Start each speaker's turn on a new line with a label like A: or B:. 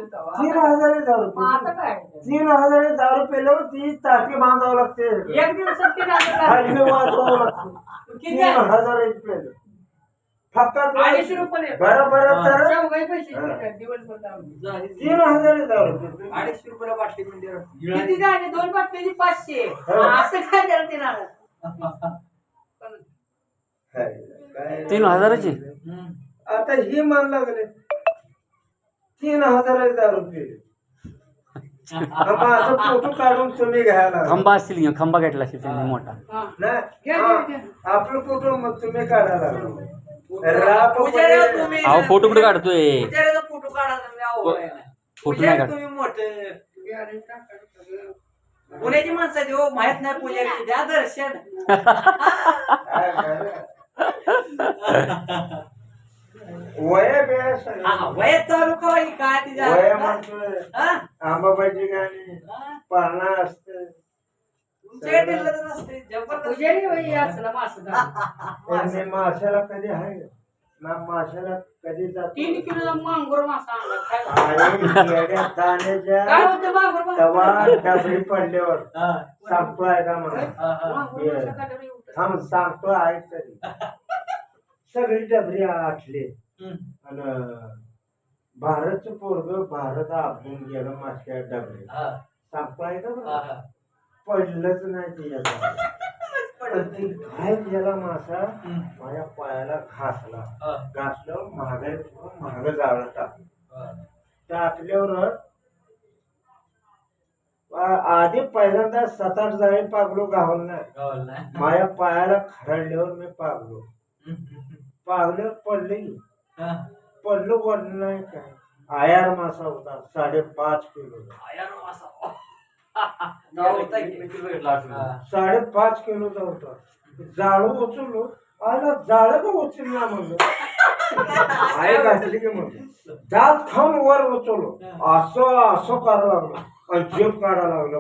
A: 3000 दारू. 3000 दारू पेल्यावर ती टाकी बांधावं लागते.
B: एक दिवसात 3000
A: हलवे वाजवावं लागतं. 3000 पेलं फक्त
B: 250 रुपये
A: बरोबर तर
B: चौघाही पैसे घेतात दिवसभर दारू.
A: 3000 दारू.
C: 250 रुपयाला बाटली म्हणजे
B: किती झाले 2 बाटलीची 500
A: हो.
B: असं काय करते ना
D: 3000ची
A: आता ही मान लागले 3000 दारू पेले. माझं फोटो काढून तुम्ही घ्यायला
D: खंबा असतील की खंबा घेतला असेल त्यांनी मोठा.
A: नाही आपलं फोटो मग तुम्ही काढायला
C: तुम्ही
D: अहो फोटो कुठे काढतोय?
C: पुजाऱ्याचा फोटो काढा तुम्ही अहो
D: फोटो नाही काढ.
C: तुम्ही मोठे पुण्याची माणसं आहे हो माहित नाही पुजारी द्या दर्शन
A: वय
C: वय चालू का काय तिच्या
A: वय म्हणतोय आंबाबाईची गाणी पाळणा असते.
C: तुमच्या टेलर नसते जबरदस्त
B: पुजारी होई असला मासा
A: माशाला कधी आहे ना माशाला कधी जातो
B: 3 किलो मांगोर मासा आणला खायला.
A: दाण्याच्या
B: काय होतं मांगोर मासा?
A: तवा डबरी पडल्यावर सांगतो आहे का म्हणा
B: मांगोर मासा काय डबरी होतं?
A: थांब सांगतो आहे तरी सगळी डबरी आटली आणि भारतचं पोरग भारत आपण गेलं मागच्या डबरी सांगतो आहे का म्हणा पडलंच नाही तिच्या काय गेला मासा माझ्या पायाला घासल्यावर महाग जाळं टाकलं. टाकल्यावर आधी पहिल्यांदा 7-8 जाळी पागलो गावल नाही. माझ्या पायाला खरडल्यावर मी पागलं पडलो पडलं नाही काय. आयार मासा होता 5.5 किलो. 5.5 किलोचा होता. जाळू उचललो आला जाळ का उचलला म्हणलं आई घातली की म्हणलं जात खाऊन वर उचललो असं करायला लागलो आणि जेप काढायला लागलो.